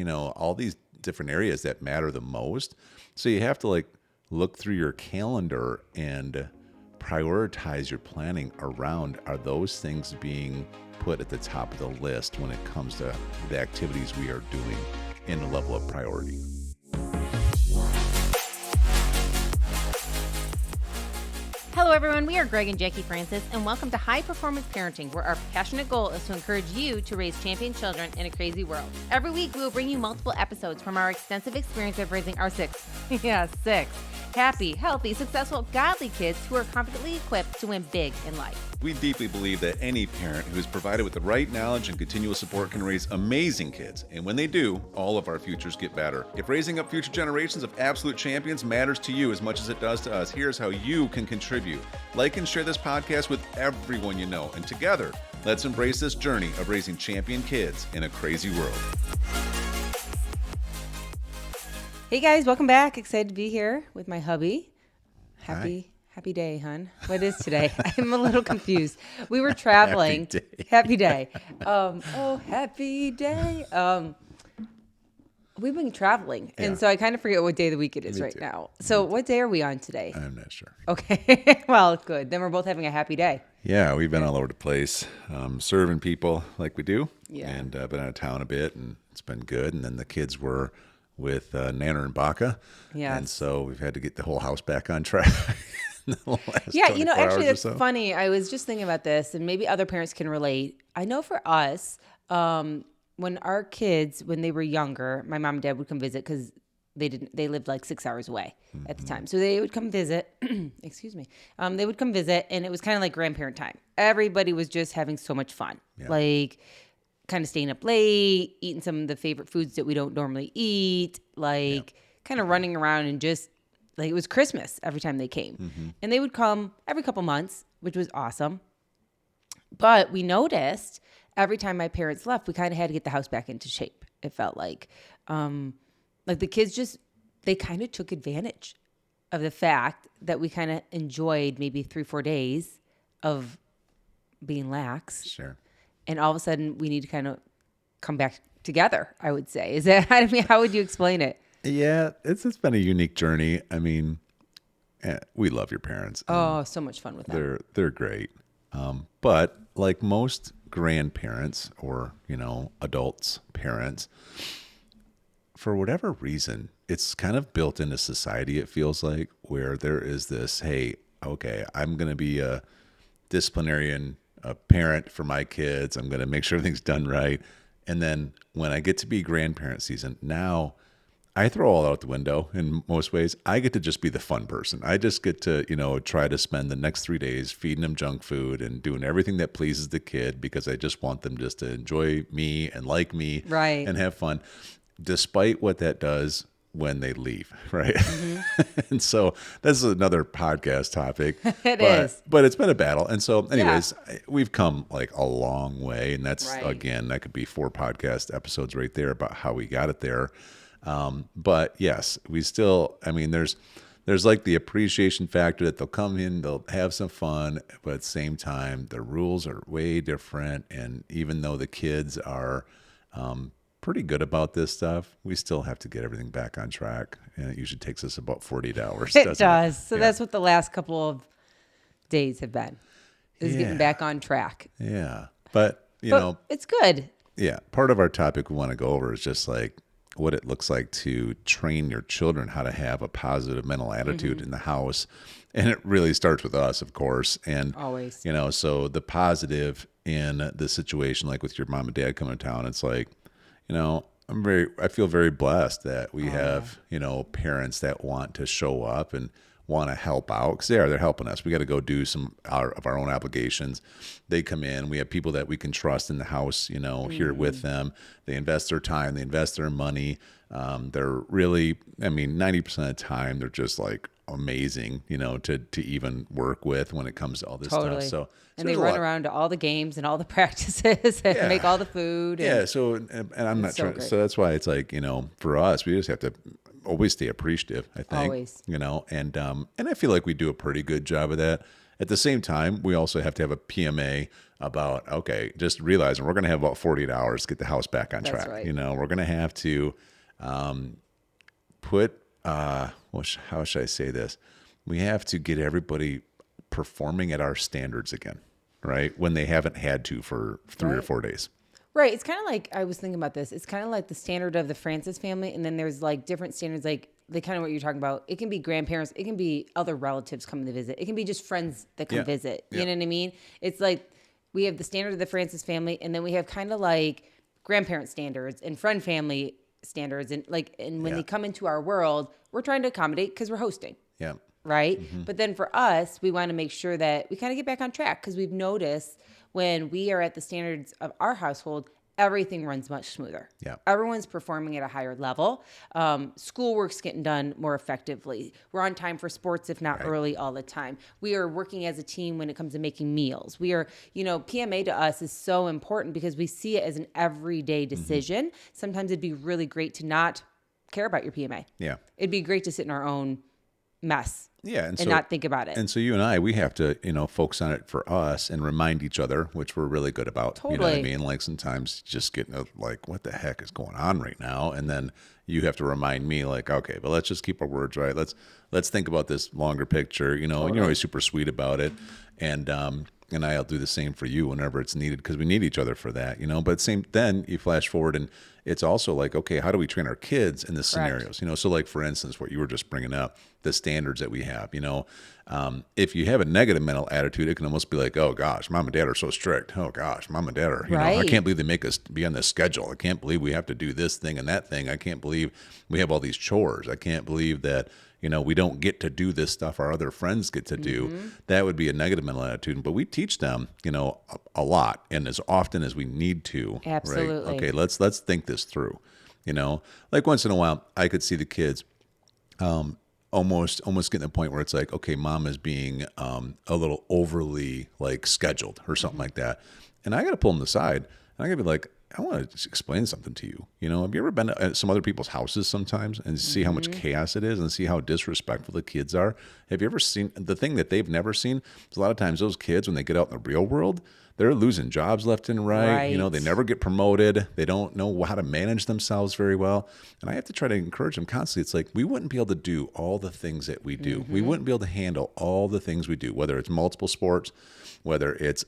all these different areas that matter the most. So you have to like look through your calendar and prioritize your planning around, are those things being put at the top of the list when it comes to the activities we are doing in the level of priority. Hello, everyone. We are Greg and Jacquie Francis, and welcome to High Performance Parenting, where our passionate goal is to encourage you to raise champion children in a crazy world. Every week, we will bring you multiple episodes from our extensive experience of raising our six happy, healthy, successful, godly kids who are confidently equipped to win big in life. We deeply believe that any parent who is provided with the right knowledge and continual support can raise amazing kids. And when they do, all of our futures get better. If raising up future generations of absolute champions matters to you as much as it does to us, here's how you can contribute. Like and share this podcast with everyone you know. And together, let's embrace this journey of raising champion kids in a crazy world. Hey guys, welcome back. Excited to be here with my hubby. Hi. Happy day, hon. What is today? I'm a little confused. We were traveling. Happy day. Happy day. We've been traveling, and so I kind of forget what day of the week it is right now. So what day are we on today? I'm not sure. Okay. Well, good. Then we're both having a happy day. Yeah, we've been all over the place, serving people like we do, Yeah. and been out of town a bit, and it's been good. And then the kids were with Nana and Baka, and so we've had to get the whole house back on track. Yeah, actually, that's funny. I was just thinking about this, and maybe other parents can relate. I know for us, when our kids, when they were younger, my mom and dad would come visit because they lived like 6 hours away at the time. So they would come visit. Excuse me. They would come visit, and it was kind of like grandparent time. Everybody was just having so much fun, like kind of staying up late, eating some of the favorite foods that we don't normally eat, like kind of running around and just. Like it was Christmas every time they came. And they would come every couple months, which was awesome. But we noticed every time my parents left, we kind of had to get the house back into shape. It felt like the kids they kind of took advantage of the fact that we kind of enjoyed maybe 3-4 days of being lax. Sure. And all of a sudden we need to kind of come back together, I would say. Is that, how would you explain it? Yeah, it's been a unique journey. I mean, we love your parents. Oh, so much fun with them. They're great. But like most grandparents or, adults, parents, for whatever reason, it's kind of built into society, it feels like, where there is this, hey, okay, I'm going to be a disciplinarian, a parent for my kids. I'm going to make sure everything's done right. And then when I get to be grandparent season, now I throw all out the window in most ways. I get to just be the fun person. I just get to, try to spend the next 3 days feeding them junk food and doing everything that pleases the kid because I just want them just to enjoy me and like me and have fun, despite what that does when they leave, right? And so this is another podcast topic. It is. But it's been a battle. And so anyways, we've come like a long way. And that's, again, that could be 4 podcast episodes right there about how we got it there. But yes, we still, there's like the appreciation factor that they'll come in, they'll have some fun, but at the same time, the rules are way different. And even though the kids are, pretty good about this stuff, we still have to get everything back on track. And it usually takes us about 48 hours. It does. So that's what the last couple of days have been, is getting back on track. Yeah. But it's good. Yeah. Part of our topic we want to go over is just like, what it looks like to train your children how to have a positive mental attitude in the house. And it really starts with us, of course. And always, so the positive in the situation, like with your mom and dad coming to town, it's like, I feel very blessed that we have, parents that want to show up and want to help out, because they're helping us. We got to go do some of our own obligations. They come in. We have people that we can trust in the house, here with them. They invest their time. They invest their money. They're really, 90% of the time, they're just like amazing, to even work with when it comes to all this stuff. So they run around to all the games and all the practices and make all the food. So, and I'm not trying. So that's why it's like, for us, we just have to always stay appreciative, I think. Always. And I feel like we do a pretty good job of that. At the same time, we also have to have a PMA about, okay, just realizing we're going to have about 48 hours to get the house back on track. right. We're going to have to put, how should I say this? We have to get everybody performing at our standards again, right? When they haven't had to for 3 or 4 days. Right. It's kind of like, I was thinking about this. It's kind of like the standard of the Francis family. And then there's like different standards, like the kind of what you're talking about. It can be grandparents. It can be other relatives coming to visit. It can be just friends that come visit. You know what I mean? It's like we have the standard of the Francis family. And then we have kind of like grandparent standards and friend family standards. And like, and when they come into our world, we're trying to accommodate because we're hosting. Yeah. Right. But then for us, we want to make sure that we kind of get back on track because we've noticed when we are at the standards of our household, everything runs much smoother. Yeah. Everyone's performing at a higher level. Schoolwork's getting done more effectively. We're on time for sports, if not early all the time. We are working as a team when it comes to making meals. We are, PMA to us is so important because we see it as an everyday decision. Sometimes it'd be really great to not care about your PMA. Yeah. It'd be great to sit in our own mess. Yeah, and not think about it. And so you and I, we have to, focus on it for us and remind each other, which we're really good about. Totally. You know what I mean? Like sometimes just getting like, what the heck is going on right now? And then you have to remind me, like, okay, but let's just keep our words right. Let's think about this longer picture. And you're always super sweet about it, and I'll do the same for you whenever it's needed because we need each other for that. But then you flash forward and it's also like, okay, how do we train our kids in the scenarios? So like for instance, what you were just bringing up, the standards that we have. If you have a negative mental attitude, it can almost be like, oh gosh, mom and dad are so strict. Oh gosh, mom and dad are, I can't believe they make us be on this schedule. I can't believe we have to do this thing and that thing. I can't believe we have all these chores. I can't believe that, we don't get to do this stuff our other friends get to do. That would be a negative mental attitude. But we teach them, a lot and as often as we need to. Absolutely. Right? Okay, let's think this through. Like once in a while, I could see the kids almost getting to the point where it's like, okay, mom is being a little overly like scheduled or something like that. And I got to pull them aside and I got to be like, I want to explain something to you. Have you ever been to some other people's houses sometimes and see how much chaos it is and see how disrespectful the kids are? Have you ever seen the thing that they've never seen? A lot of times those kids, when they get out in the real world, they're losing jobs left and right. They never get promoted. They don't know how to manage themselves very well. And I have to try to encourage them constantly. It's like, we wouldn't be able to do all the things that we do. We wouldn't be able to handle all the things we do, whether it's multiple sports, whether it's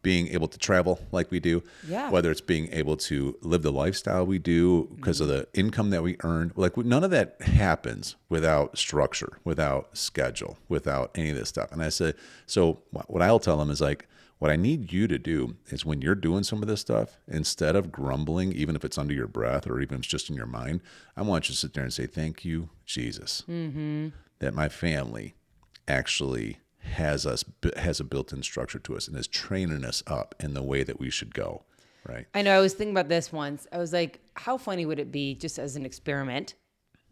being able to travel like we do, whether it's being able to live the lifestyle we do because of the income that we earn. Like none of that happens without structure, without schedule, without any of this stuff. And I said, so what I'll tell them is like, what I need you to do is when you're doing some of this stuff, instead of grumbling, even if it's under your breath or even if it's just in your mind, I want you to sit there and say, thank you, Jesus, that my family actually has a built-in structure to us and is training us up in the way that we should go, right? I know. I was thinking about this once. I was like, how funny would it be just as an experiment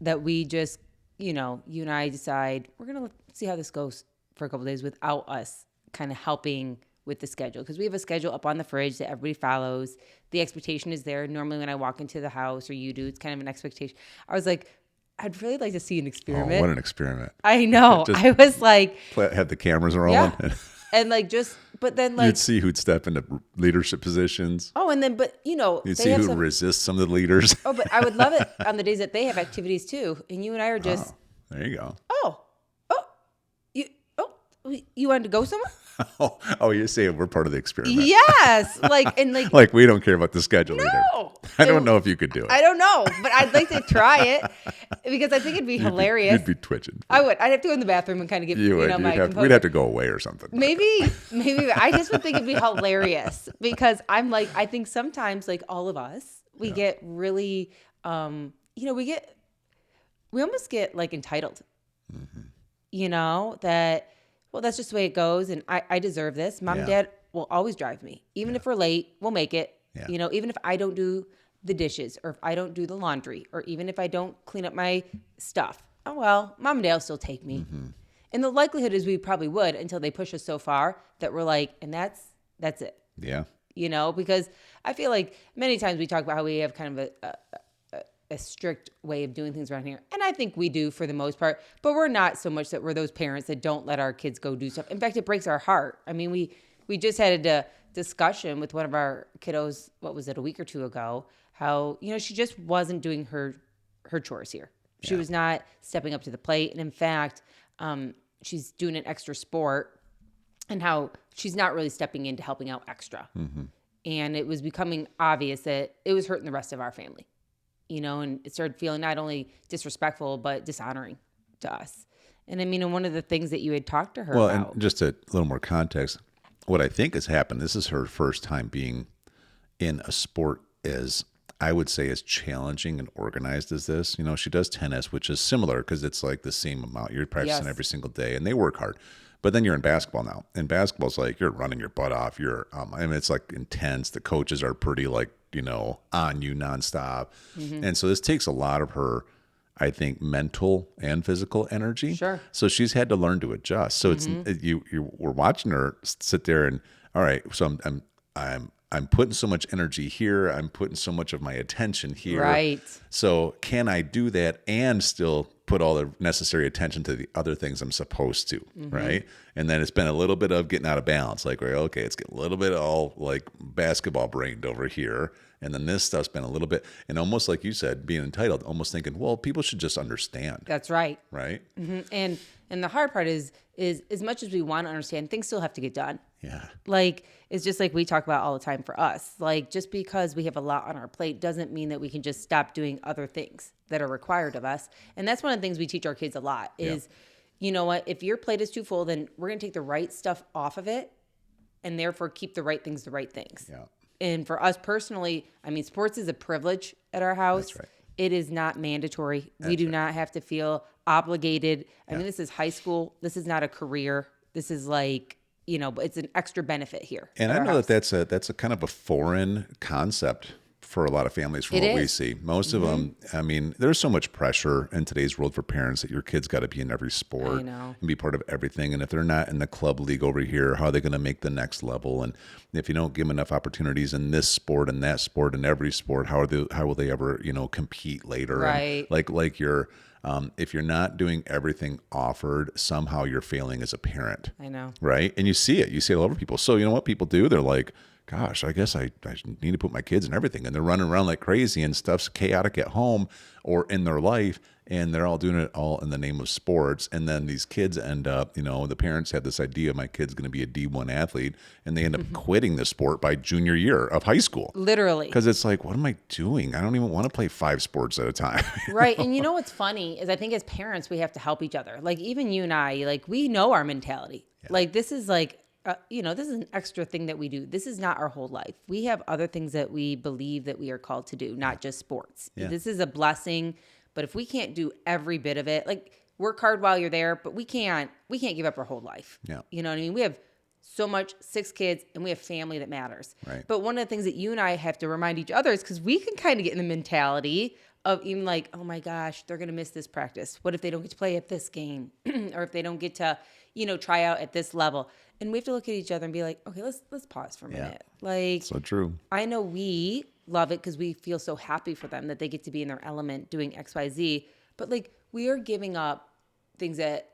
that we just, you and I decide we're going to see how this goes for a couple of days without us kind of helping with the schedule, because we have a schedule up on the fridge that everybody follows. The expectation is there. Normally when I walk into the house or you do, it's kind of an expectation. I was like, I'd really like to see an experiment. Oh, what an experiment. I know. I was like, had the cameras rolling. Yeah. And like but then like you'd see who'd step into leadership positions. Oh, and then you'd see who resists some of the leaders. Oh, but I would love it on the days that they have activities too, and you and I are just. Oh, there you go. You wanted to go somewhere? Oh, you're saying we're part of the experiment. Yes, like we don't care about the schedule either. I don't know if you could do it. I don't know, but I'd like to try it because I think it'd be hilarious. You'd be twitching. I would. I'd have to go in the bathroom and kind of get we'd have to go away or something. Maybe I just would think it'd be hilarious because I'm like, I think sometimes like all of us, we get really, we almost get like entitled, that. Well, that's just the way it goes, and I deserve this. Mom and Dad will always drive me. Even if we're late, we'll make it. Yeah. Even if I don't do the dishes, or if I don't do the laundry, or even if I don't clean up my stuff. Oh, well, Mom and Dad will still take me. Mm-hmm. And the likelihood is we probably would until they push us so far that we're like, and that's it. Yeah. Because I feel like many times we talk about how we have kind of a strict way of doing things around here. And I think we do for the most part, but we're not so much that we're those parents that don't let our kids go do stuff. In fact, it breaks our heart. I mean, we just had a discussion with one of our kiddos, what was it, a week or two ago, how, she just wasn't doing her chores here. She was not stepping up to the plate. And in fact, she's doing an extra sport, and how she's not really stepping into helping out extra. Mm-hmm. And it was becoming obvious that it was hurting the rest of our family, and it started feeling not only disrespectful, but dishonoring to us. And I mean, and one of the things that you had talked to her about. And just a little more context, what I think has happened, this is her first time being in a sport I would say as challenging and organized as this. She does tennis, which is similar because it's like the same amount. You're practicing every single day, and they work hard. But then you're in basketball now. And basketball's like you're running your butt off. It's like intense. The coaches are pretty on you nonstop. Mm-hmm. And so this takes a lot of her, I think, mental and physical energy. Sure. So she's had to learn to adjust. So it's we're watching her sit there and, all right, so I'm putting so much energy here. I'm putting so much of my attention here. Right. So can I do that and still put all the necessary attention to the other things I'm supposed to, right? And then it's been a little bit of getting out of balance. Like, okay, it's getting a little bit all like basketball brained over here. And then this stuff's been a little bit, and almost like you said, being entitled, almost thinking, well, people should just understand. That's right. Right? Mm-hmm. And the hard part is as much as we want to understand, things still have to get done. Yeah. Like, it's just like we talk about all the time for us. Like, just because we have a lot on our plate doesn't mean that we can just stop doing other things that are required of us. And that's one of the things we teach our kids a lot is, you know what, if your plate is too full, then we're going to take the right stuff off of it and therefore keep the right things. Yeah. And for us personally, I mean, sports is a privilege at our house. That's right. It is not mandatory. We do not have to feel obligated. I mean, this is high school. This is not a career. This is like, it's an extra benefit here. And I know that's a kind of a foreign concept for a lot of families from what we see. Most of them, I mean, there's so much pressure in today's world for parents that your kids got to be in every sport and be part of everything. And if they're not in the club league over here, how are they going to make the next level? And if you don't give them enough opportunities in this sport and that sport and every sport, how will they ever, compete later? Right. And like you're, if you're not doing everything offered, somehow you're failing as a parent. I know. Right. And you see it all over people. So you know what people do? They're like, gosh, I guess I need to put my kids in everything. And they're running around like crazy and stuff's chaotic at home or in their life. And they're all doing it all in the name of sports. And then these kids end up, the parents have this idea, my kid's going to be a D1 athlete. And they end up quitting the sport by junior year of high school. Literally. Because it's like, what am I doing? I don't even want to play 5 sports at a time. Right. And what's funny is I think as parents, we have to help each other. Like even you and I, like we know our mentality. Yeah. Like this is like, this is an extra thing that we do. This is not our whole life. We have other things that we believe that we are called to do, not just sports. Yeah. This is a blessing, but if we can't do every bit of it, like work hard while you're there, but we can't give up our whole life. Yeah. You know what I mean? We have so much, 6 kids, and we have family that matters. Right. But one of the things that you and I have to remind each other is because we can kind of get in the mentality of even like, oh my gosh, they're going to miss this practice. What if they don't get to play at this game? Or if they don't get to, try out at this level? And we have to look at each other and be like, okay, let's pause for a minute. Like, so true. I know we love it because we feel so happy for them that they get to be in their element doing X, Y, Z. But like, we are giving up things that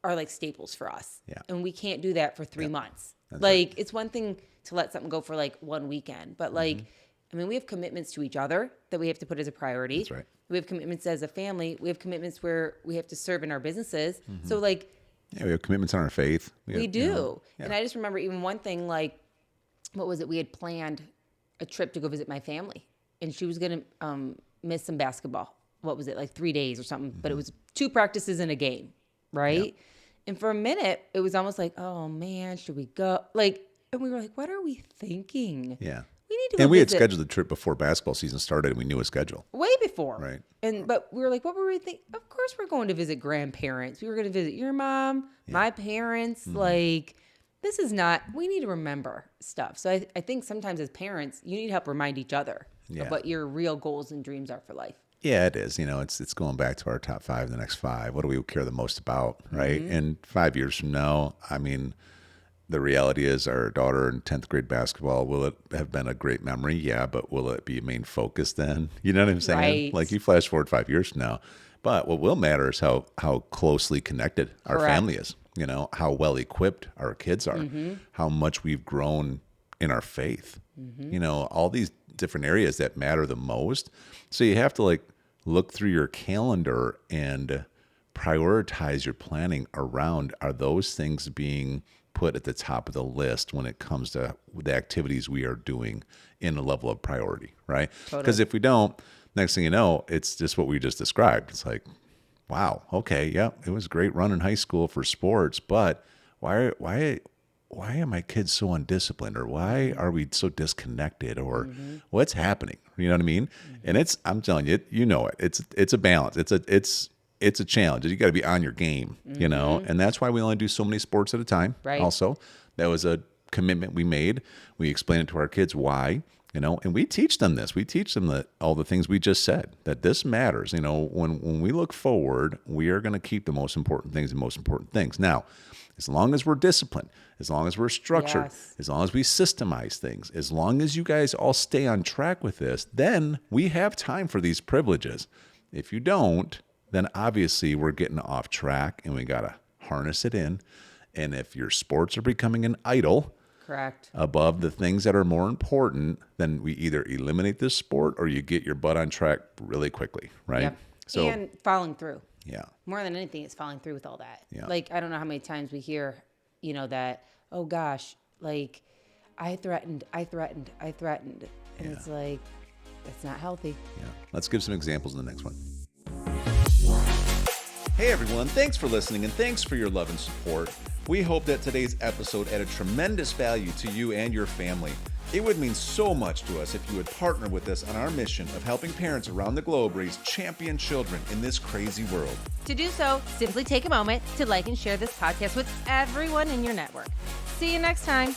are like staples for us. Yeah. And we can't do that for 3 months. That's like, right. It's one thing to let something go for like one weekend, but like, I mean, we have commitments to each other that we have to put as a priority. That's right. We have commitments as a family. We have commitments where we have to serve in our businesses. So like, yeah, we have commitments on our faith. We do. And I just remember even one thing, like, what was it? We had planned a trip to go visit my family, and she was going to miss some basketball. What was it? Like 3 days or something, but it was 2 practices and a game. Right. Yep. And for a minute, it was almost like, oh man, should we go? Like, and we were like, what are we thinking? Yeah. We need to go And we had visit. scheduled the trip before basketball season started, and we knew a schedule. Way before. Right. But we were like, what were we thinking? Of course we're going to visit grandparents. We were going to visit your mom, my parents. Like, this is not, we need to remember stuff. So I think sometimes as parents, you need to help remind each other of what your real goals and dreams are for life. Yeah, it is. It's going back to our top 5, the next 5. What do we care the most about, right? And 5 years from now, I mean, the reality is our daughter in 10th grade basketball, will it have been a great memory? Yeah, but will it be a main focus then? You know what I'm saying? Right. Like you flash forward 5 years from now. But what will matter is how closely connected our Correct. family is, you know, how well equipped our kids are, how much we've grown in our faith, you know, all these different areas that matter the most. So you have to like look through your calendar and prioritize your planning around, are those things being put at the top of the list when it comes to the activities we are doing in a level of priority, right? Because if we don't, next thing you know, it's just what we just described. It's like, wow, okay, yeah, it was a great run in high school for sports, but why are my kids so undisciplined, or why are we so disconnected, or what's happening? You know what I mean? And I'm telling you, you know it. It's a balance. It's a challenge. You got to be on your game, you know, and that's why we only do so many sports at a time. Right. Also, that was a commitment we made. We explain it to our kids why, you know, and we teach them this. We teach them that all the things we just said, that this matters. You know, when we look forward, we are going to keep the most important things the most important things. Now, as long as we're disciplined, as long as we're structured, as long as we systemize things, as long as you guys all stay on track with this, then we have time for these privileges. If you don't, then obviously we're getting off track and we got to harness it in. And if your sports are becoming an idol, correct, above the things that are more important, then we either eliminate this sport or you get your butt on track really quickly, right? Yep. So, and following through. Yeah. More than anything, it's following through with all that. Yeah. Like, I don't know how many times we hear, you know, that, oh gosh, like, I threatened. And it's like, that's not healthy. Yeah. Let's give some examples in the next one. Hey everyone, thanks for listening and thanks for your love and support. We hope that today's episode added tremendous value to you and your family. It would mean so much to us if you would partner with us on our mission of helping parents around the globe raise champion children in this crazy world. To do so, simply take a moment to like and share this podcast with everyone in your network. See you next time.